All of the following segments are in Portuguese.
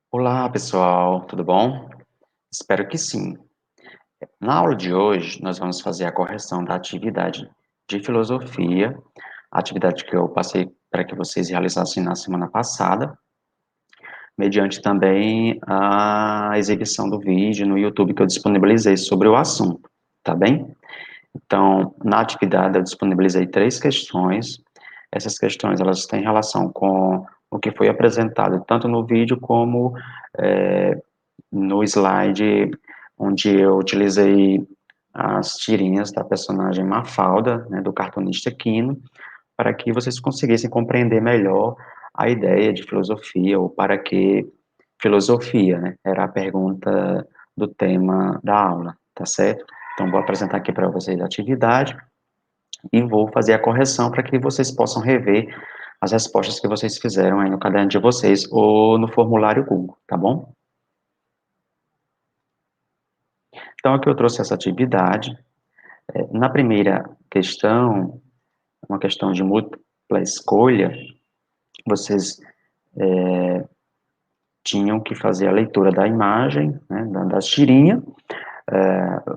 Olá, pessoal, tudo bom? Espero que sim. Na aula de hoje, nós vamos fazer a correção da atividade de filosofia, a atividade que eu passei para que vocês realizassem na semana passada, mediante também a exibição do vídeo no YouTube que eu disponibilizei sobre o assunto, tá bem? Então, na atividade eu disponibilizei 3 questões. Essas questões, elas têm relação com o que foi apresentado tanto no vídeo como no slide onde eu utilizei as tirinhas da personagem Mafalda, né, do cartunista Quino, para que vocês conseguissem compreender melhor a ideia de filosofia, ou para que filosofia, né, era a pergunta do tema da aula, tá certo? Então, vou apresentar aqui para vocês a atividade e vou fazer a correção para que vocês possam rever as respostas que vocês fizeram aí no caderno de vocês ou no formulário Google, tá bom? Então, aqui eu trouxe essa atividade. Na primeira questão, uma questão de múltipla escolha, vocês tinham que fazer a leitura da imagem, né, das tirinhas,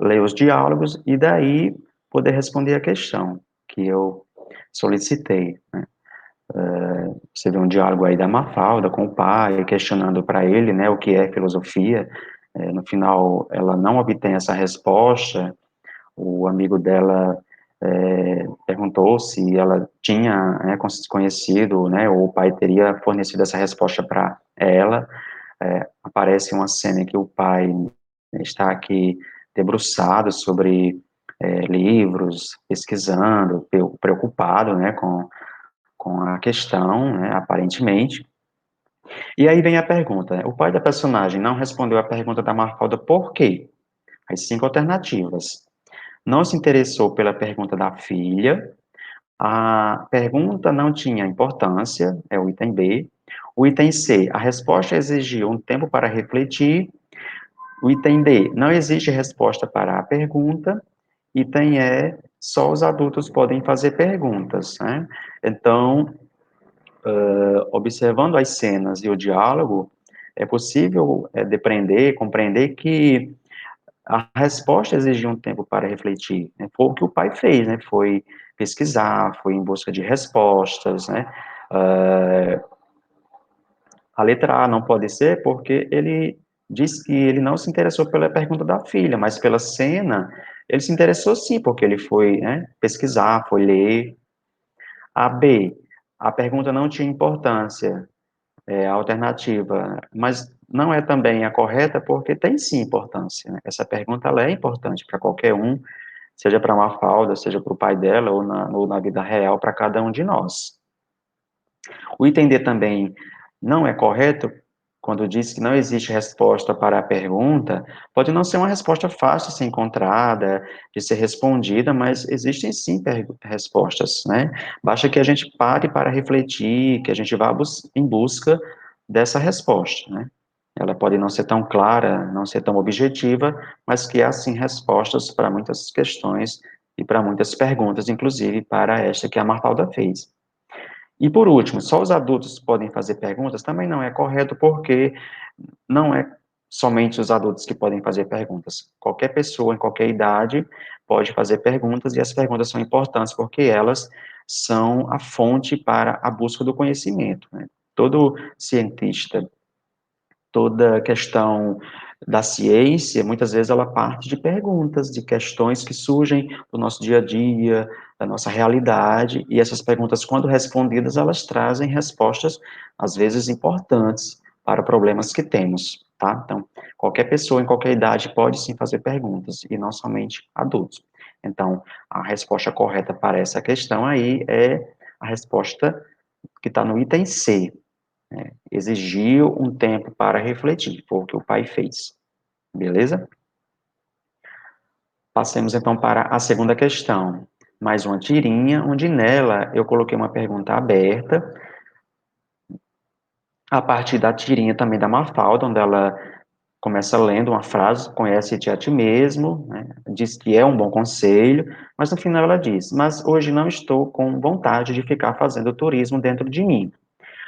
ler os diálogos e daí poder responder a questão que eu solicitei, né. Você vê um diálogo aí da Mafalda com o pai, questionando para ele, né, o que é filosofia. No final, ela não obtém essa resposta. O amigo dela perguntou se ela tinha, né, conhecido, né, ou o pai teria fornecido essa resposta para ela. Aparece uma cena em que o pai está aqui debruçado sobre livros, pesquisando, preocupado, né, com a questão, né, aparentemente. E aí vem a pergunta, né, o pai da personagem não respondeu a pergunta da Mafalda por quê? As 5 alternativas. Não se interessou pela pergunta da filha, a pergunta não tinha importância, é o item B. O item C, a resposta exigiu um tempo para refletir. O item D, não existe resposta para a pergunta. Item E, só os adultos podem fazer perguntas, né? Então, observando as cenas e o diálogo, é possível depreender, compreender que a resposta exigia um tempo para refletir, né? Foi o que o pai fez, né? Foi pesquisar, foi em busca de respostas, né? A letra A não pode ser porque ele diz que ele não se interessou pela pergunta da filha, mas pela cena, ele se interessou sim, porque ele foi, né, pesquisar, foi ler. A B, a pergunta não tinha importância, a alternativa, mas não é também a correta porque tem sim importância, né? Essa pergunta ela é importante para qualquer um, seja para Mafalda, seja para o pai dela, ou na vida real para cada um de nós. O item D também não é correto quando diz que não existe resposta para a pergunta, pode não ser uma resposta fácil de ser encontrada, de ser respondida, mas existem sim respostas, né? Basta que a gente pare para refletir, que a gente vá em busca dessa resposta, né? Ela pode não ser tão clara, não ser tão objetiva, mas que há sim respostas para muitas questões e para muitas perguntas, inclusive para esta que a Mafalda fez. E por último, só os adultos podem fazer perguntas, também não é correto, porque não é somente os adultos que podem fazer perguntas. Qualquer pessoa, em qualquer idade, pode fazer perguntas, e as perguntas são importantes porque elas são a fonte para a busca do conhecimento, né? Todo cientista, toda questão da ciência, muitas vezes ela parte de perguntas, de questões que surgem do nosso dia a dia, da nossa realidade, e essas perguntas, quando respondidas, elas trazem respostas, às vezes, importantes para problemas que temos, tá? Então, qualquer pessoa, em qualquer idade, pode sim fazer perguntas, e não somente adultos. Então, a resposta correta para essa questão aí é a resposta que está no item C, exigiu um tempo para refletir, foi o que o pai fez. Beleza? Passemos então para a segunda questão. Mais uma tirinha, onde nela eu coloquei uma pergunta aberta, a partir da tirinha também da Mafalda, onde ela começa lendo uma frase, conhece-te a ti mesmo, né? Diz que é um bom conselho, mas no final ela diz, mas hoje não estou com vontade de ficar fazendo turismo dentro de mim.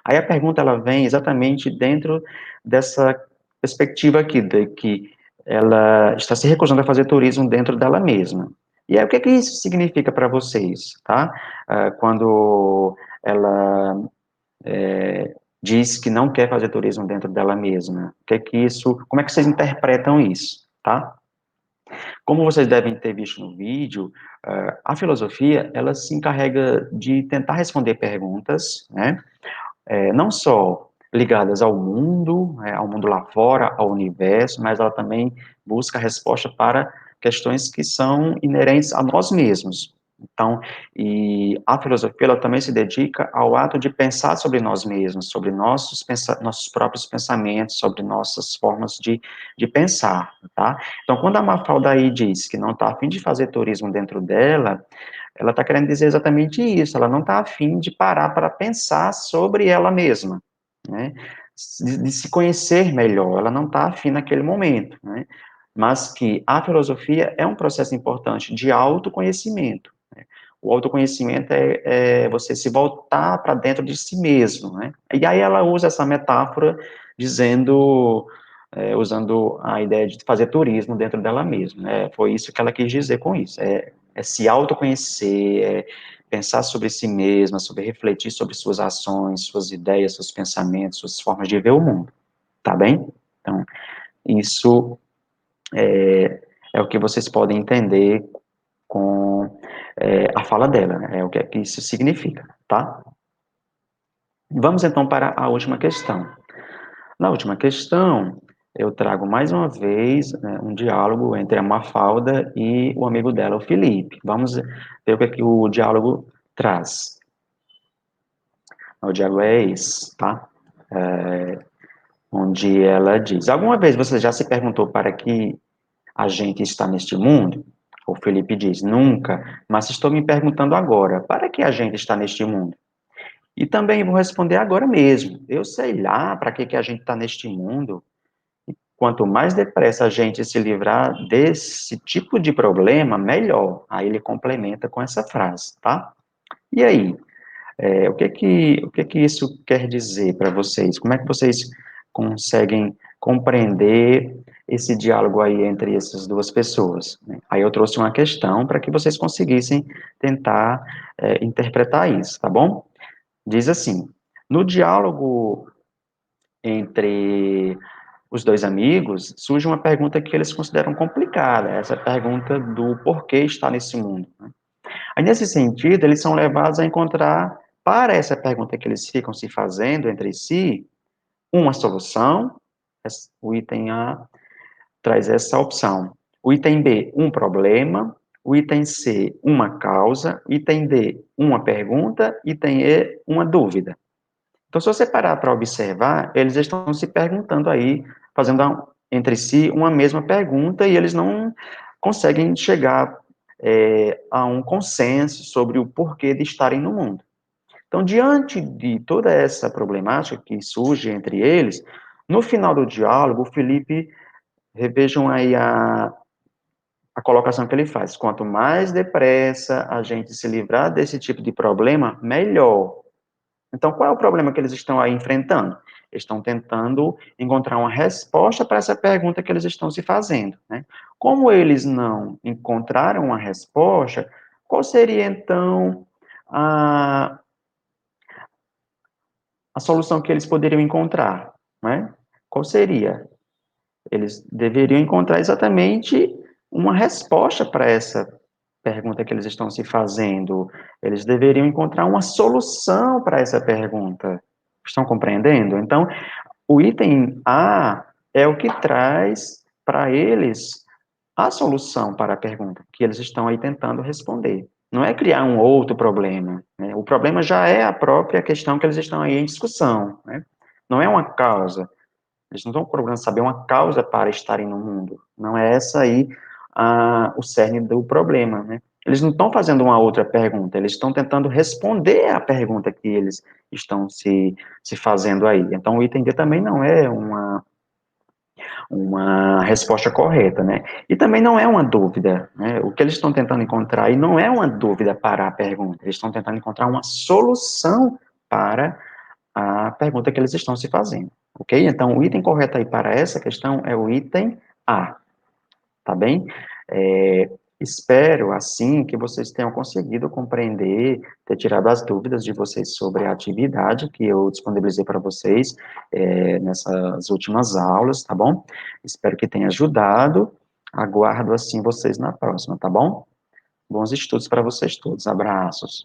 Aí a pergunta, ela vem exatamente dentro dessa perspectiva aqui, de que ela está se recusando a fazer turismo dentro dela mesma. E aí, o que é que isso significa para vocês, tá? Quando ela diz que não quer fazer turismo dentro dela mesma, o que é que isso, como é que vocês interpretam isso, tá? Como vocês devem ter visto no vídeo, a filosofia, ela se encarrega de tentar responder perguntas, né, não só ligadas ao mundo lá fora, ao universo, mas ela também busca resposta para questões que são inerentes a nós mesmos. Então, e a filosofia, ela também se dedica ao ato de pensar sobre nós mesmos, sobre nossos próprios pensamentos, sobre nossas formas de pensar, tá? Então, quando a Mafalda aí diz que não está a fim de fazer turismo dentro dela, ela está querendo dizer exatamente isso, ela não está afim de parar para pensar sobre ela mesma, né? De se conhecer melhor, ela não está afim naquele momento, né? Mas que a filosofia é um processo importante de autoconhecimento, né? O autoconhecimento é você se voltar para dentro de si mesmo, né? E aí ela usa essa metáfora dizendo, usando a ideia de fazer turismo dentro dela mesma, né? Foi isso que ela quis dizer com isso, é se autoconhecer, é pensar sobre si mesma, sobre refletir sobre suas ações, suas ideias, seus pensamentos, suas formas de ver o mundo, tá bem? Então, isso é o que vocês podem entender com a fala dela, né? É o que é que isso significa, tá? Vamos então para a última questão. Na última questão, eu trago mais uma vez, né, um diálogo entre a Mafalda e o amigo dela, o Felipe. Vamos ver o que é que o diálogo traz. O diálogo é esse, tá? Onde ela diz: alguma vez você já se perguntou para que a gente está neste mundo? O Felipe diz: nunca, mas estou me perguntando agora, para que a gente está neste mundo? E também vou responder agora mesmo. Eu sei lá para que a gente está neste mundo. Quanto mais depressa a gente se livrar desse tipo de problema, melhor. Aí ele complementa com essa frase, tá? E aí, o que que isso quer dizer para vocês? Como é que vocês conseguem compreender esse diálogo aí entre essas duas pessoas, né? Aí eu trouxe uma questão para que vocês conseguissem tentar interpretar isso, tá bom? Diz assim: no diálogo entre os dois amigos, surge uma pergunta que eles consideram complicada, essa pergunta do porquê estar nesse mundo, né? Aí, nesse sentido, eles são levados a encontrar, para essa pergunta que eles ficam se fazendo entre si, uma solução. O item A traz essa opção. O item B, um problema. O item C, uma causa. Item D, uma pergunta. Item E, uma dúvida. Então, se você parar para observar, eles estão se perguntando aí, fazendo entre si uma mesma pergunta, e eles não conseguem chegar a um consenso sobre o porquê de estarem no mundo. Então, diante de toda essa problemática que surge entre eles, no final do diálogo, o Felipe, revejam aí a colocação que ele faz: quanto mais depressa a gente se livrar desse tipo de problema, melhor. Então, qual é o problema que eles estão aí enfrentando? Eles estão tentando encontrar uma resposta para essa pergunta que eles estão se fazendo, né? Como eles não encontraram uma resposta, qual seria então a, a solução que eles poderiam encontrar, né? Qual seria? Eles deveriam encontrar exatamente uma resposta para essa pergunta que eles estão se fazendo. Eles deveriam encontrar uma solução para essa pergunta. Estão compreendendo? Então, o item A é o que traz para eles a solução para a pergunta que eles estão aí tentando responder. Não é criar um outro problema, né? O problema já é a própria questão que eles estão aí em discussão, né? Não é uma causa. Eles não estão procurando saber uma causa para estarem no mundo. Não é essa aí o cerne do problema, né? Eles não estão fazendo uma outra pergunta, eles estão tentando responder à pergunta que eles estão se fazendo aí. Então, o item D também não é uma resposta correta, né? E também não é uma dúvida, né? O que eles estão tentando encontrar aí não é uma dúvida para a pergunta, eles estão tentando encontrar uma solução para a pergunta que eles estão se fazendo, ok? Então, o item correto aí para essa questão é o item A, tá bem? Espero, assim, que vocês tenham conseguido compreender, ter tirado as dúvidas de vocês sobre a atividade que eu disponibilizei para vocês nessas últimas aulas, tá bom? Espero que tenha ajudado. Aguardo, assim, vocês na próxima, tá bom? Bons estudos para vocês todos. Abraços.